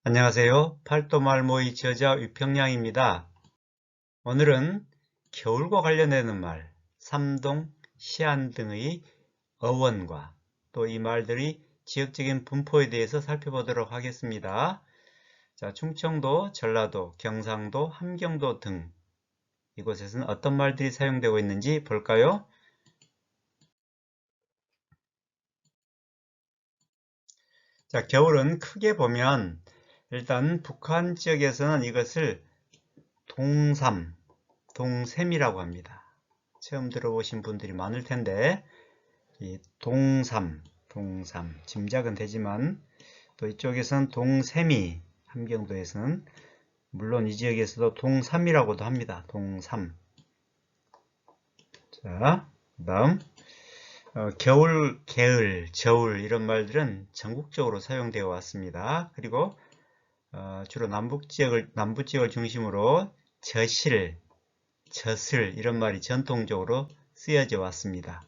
안녕하세요. 팔도말모의 저자 유평양입니다. 오늘은 겨울과 관련되는 말, 삼동, 시안 등의 어원과 또 이 말들의 지역적인 분포에 대해서 살펴보도록 하겠습니다. 자, 충청도, 전라도, 경상도, 함경도 등 이곳에서는 어떤 말들이 사용되고 있는지 볼까요? 자, 겨울은 크게 보면 일단 북한 지역에서는 이것을 동삼, 동샘이라고 합니다. 처음 들어보신 분들이 많을 텐데 이 동삼 짐작은 되지만 또 이쪽에서는 동샘이, 함경도에서는 물론 이 지역에서도 동삼이라고도 합니다. 동삼. 자, 그다음 겨울, 게을, 저울 이런 말들은 전국적으로 사용되어 왔습니다. 그리고 주로 남부 지역을 중심으로 저실, 젖을 이런 말이 전통적으로 쓰여져 왔습니다.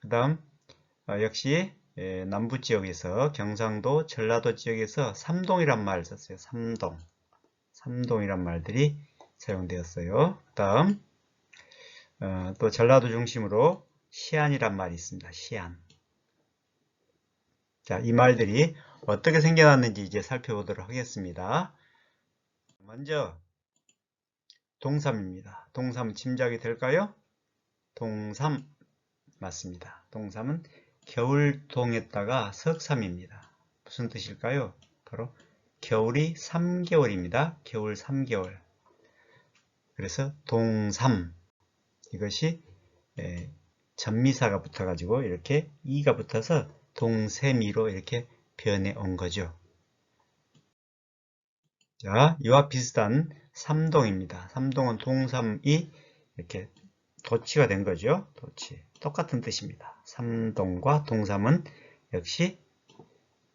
그 다음 역시 남부 지역에서 경상도, 전라도 지역에서 삼동이란 말을 썼어요. 삼동이란 말들이 사용되었어요. 그 다음 또 전라도 중심으로 시안이란 말이 있습니다. 시안. 자, 이 말들이 어떻게 생겨났는지 이제 살펴보도록 하겠습니다. 먼저 동삼입니다. 동삼 짐작이 될까요? 동삼 맞습니다. 동삼은 겨울동에다가 석삼입니다. 무슨 뜻일까요? 바로 겨울이 3개월입니다. 겨울 3개월. 그래서 동삼 이것이 전미사가 붙어가지고 이렇게 이가 붙어서 동세미로 이렇게 변해 온 거죠. 자, 이와 비슷한 삼동입니다. 삼동은 동삼이 이렇게 도치가 된 거죠. 도치. 똑같은 뜻입니다. 삼동과 동삼은 역시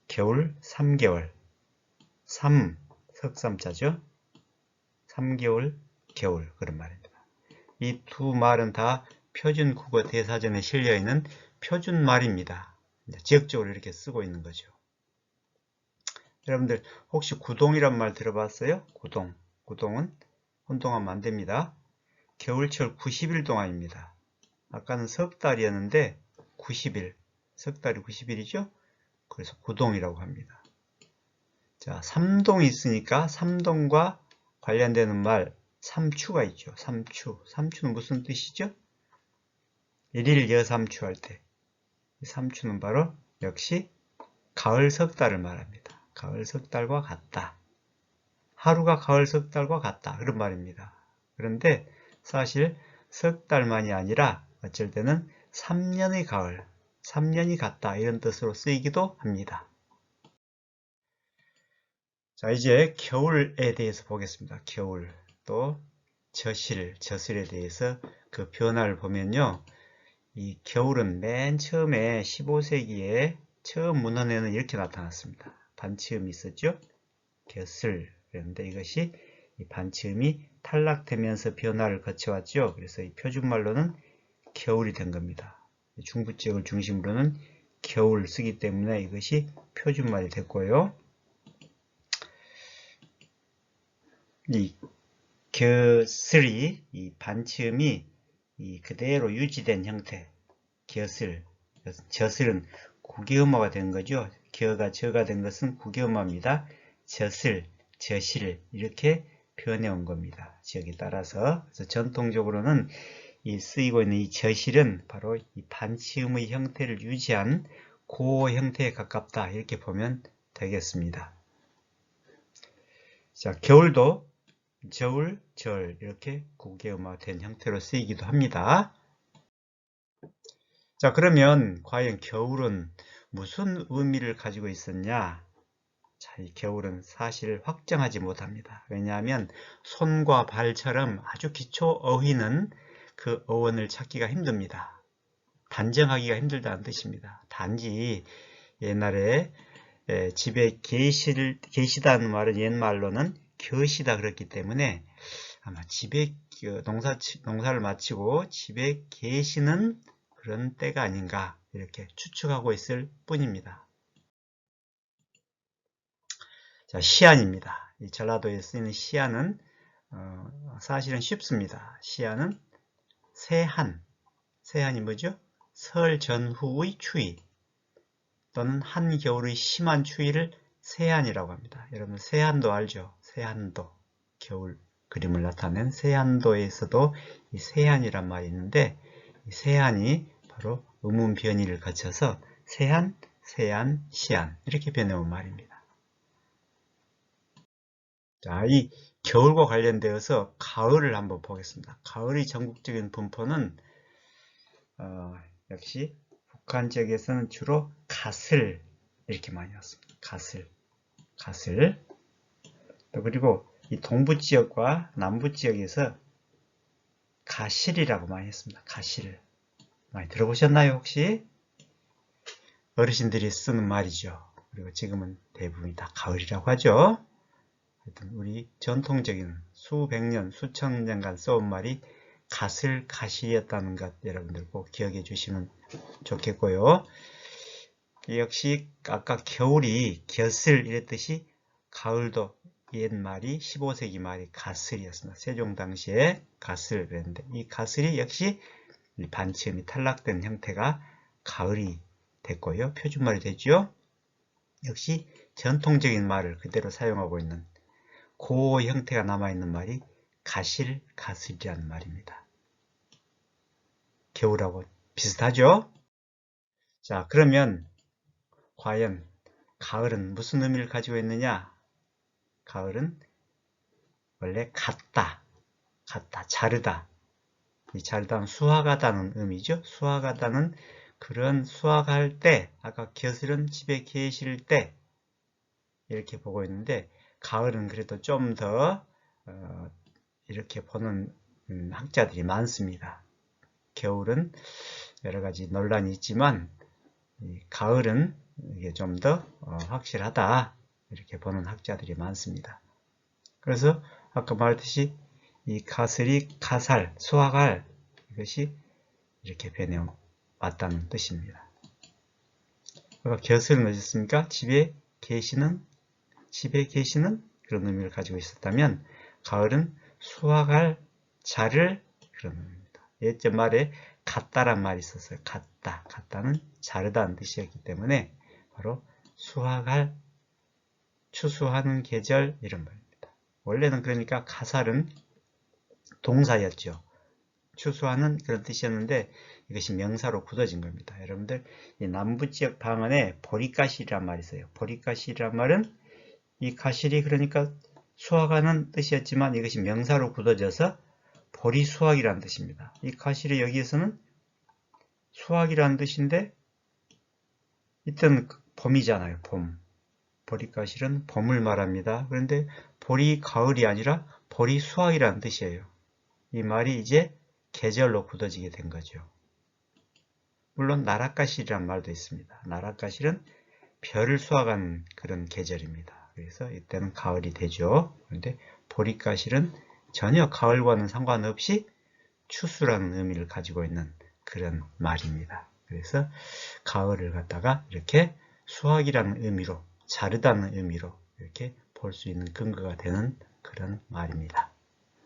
겨울 3개월. 석삼자죠. 3개월 겨울 그런 말입니다. 이 두 말은 다 표준 국어 대사전에 실려 있는 표준 말입니다. 지역적으로 이렇게 쓰고 있는 거죠. 여러분들 혹시 구동이란 말 들어봤어요? 구동은 혼동하면 안 됩니다. 겨울철 90일 동안입니다. 아까는 석 달이었는데 90일, 석 달이 90일이죠? 그래서 구동이라고 합니다. 자, 삼동이 있으니까 삼동과 관련되는 말 삼추가 있죠. 삼추는 무슨 뜻이죠? 일일 여삼추 할 때 삼추는 바로 역시 가을 석 달을 말합니다. 가을 석 달과 같다. 하루가 가을 석 달과 같다. 그런 말입니다. 그런데 사실 석 달만이 아니라 어쩔 때는 3년의 가을, 3년이 같다 이런 뜻으로 쓰이기도 합니다. 자, 이제 겨울에 대해서 보겠습니다. 겨울, 또 저슬에 대해서 그 변화를 보면요. 이 겨울은 맨 처음에 15세기에 처음 문헌에는 이렇게 나타났습니다. 반치음이 있었죠. 겨슬. 그런데 이것이 이 반치음이 탈락되면서 변화를 거쳐왔죠. 그래서 이 표준말로는 겨울이 된 겁니다. 중부 지역을 중심으로는 겨울 쓰기 때문에 이것이 표준말이 됐고요. 이 겨슬이 이 반치음이 이 그대로 유지된 형태, 겨슬, 저슬은 구개음화가 된 거죠. 겨가 저가 된 것은 구개음화입니다. 저슬, 저실 이렇게 변해 온 겁니다. 지역에 따라서. 그래서 전통적으로는 이 쓰이고 있는 이 저실은 바로 이 반치음의 형태를 유지한 고 형태에 가깝다 이렇게 보면 되겠습니다. 자, 겨울도 저울, 절 이렇게 구개음화된 형태로 쓰이기도 합니다. 자, 그러면 과연 겨울은 무슨 의미를 가지고 있었냐? 자, 이 겨울은 사실 확정하지 못합니다. 왜냐하면 손과 발처럼 아주 기초 어휘는 그 어원을 찾기가 힘듭니다. 단정하기가 힘들다는 뜻입니다. 단지 옛날에 집에 계시다는 말은 옛말로는 겨시다 그랬기 때문에 아마 집에 농사를 마치고 집에 계시는 그런 때가 아닌가 이렇게 추측하고 있을 뿐입니다. 자, 시안입니다. 이 전라도에 쓰이는 시안은 사실은 쉽습니다. 시안은 세한, 세한이 뭐죠? 설 전후의 추위 또는 한겨울의 심한 추위를 세한이라고 합니다. 여러분 세한도 알죠? 세한도, 겨울 그림을 나타낸 세한도에서도 이 세한이란 말이 있는데 이 세한이 바로 음운 변이를 거쳐서 세한, 세안, 시안 이렇게 변해온 말입니다. 자, 이 겨울과 관련되어서 가을을 한번 보겠습니다. 가을의 전국적인 분포는 역시 북한 지역에서는 주로 가슬 이렇게 많이 왔습니다. 가슬. 또 그리고 이 동부 지역과 남부 지역에서 가실이라고 많이 했습니다. 가실. 많이 들어보셨나요, 혹시? 어르신들이 쓰는 말이죠. 그리고 지금은 대부분이 다 가을이라고 하죠. 하여튼 우리 전통적인 수백 년, 수천 년간 써온 말이 가슬, 가실이었다는 것 여러분들 꼭 기억해 주시면 좋겠고요. 역시 아까 겨울이 곁을 이랬듯이 가을도 옛말이 15세기 말이 가슬이었습니다. 세종 당시에 가슬 그랬는데 이 가슬이 역시 반치음이 탈락된 형태가 가을이 됐고요. 표준말이 됐죠. 역시 전통적인 말을 그대로 사용하고 있는 그 형태가 남아있는 말이 가실, 가슬이라는 말입니다. 겨울하고 비슷하죠? 자, 그러면 과연 가을은 무슨 의미를 가지고 있느냐? 가을은 원래 같다, 자르다. 이 자르다는 수확하다는 의미죠. 수확하다는 그런 수확할 때, 아까 곁을은 집에 계실 때 이렇게 보고 있는데 가을은 그래도 좀 더 이렇게 보는 학자들이 많습니다. 겨울은 여러 가지 논란이 있지만 가을은 이게 좀 더 확실하다 이렇게 보는 학자들이 많습니다. 그래서 아까 말했듯이 이 가슬이 가살, 수확할 이것이 이렇게 변해왔다는 뜻입니다. 아까 곁을 넣으셨습니까? 집에 계시는 그런 의미를 가지고 있었다면 가을은 수확할 자를 그런 의미입니다. 예전 말에 같다란 말이 있었어요. 같다는 자르다는 뜻이었기 때문에 바로 수확할, 추수하는 계절 이런 말입니다. 원래는 그러니까 가살은 동사였죠. 추수하는 그런 뜻이었는데 이것이 명사로 굳어진 겁니다. 여러분들 이 남부지역 방언에 보리가실이란 말이 있어요. 보리가실이란 말은 이 가실이 그러니까 수확하는 뜻이었지만 이것이 명사로 굳어져서 보리수확이라는 뜻입니다. 이 가실이 여기에서는 수확이라는 뜻인데 이때는 봄이잖아요. 봄. 보리가실은 봄을 말합니다. 그런데 보리 가을이 아니라 보리수확이라는 뜻이에요. 이 말이 이제 계절로 굳어지게 된 거죠. 물론 나랏가실이라는 말도 있습니다. 나랏가실은 별을 수확하는 그런 계절입니다. 그래서 이때는 가을이 되죠. 그런데 보리가실은 전혀 가을과는 상관없이 추수라는 의미를 가지고 있는 그런 말입니다. 그래서 가을을 갖다가 이렇게 수확이라는 의미로, 자르다는 의미로 이렇게 볼 수 있는 근거가 되는 그런 말입니다.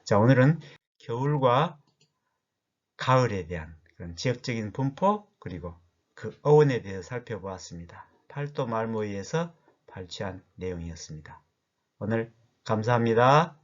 자, 오늘은 겨울과 가을에 대한 그런 지역적인 분포 그리고 그 어원에 대해서 살펴보았습니다. 팔도 말모의에서 발췌한 내용이었습니다. 오늘 감사합니다.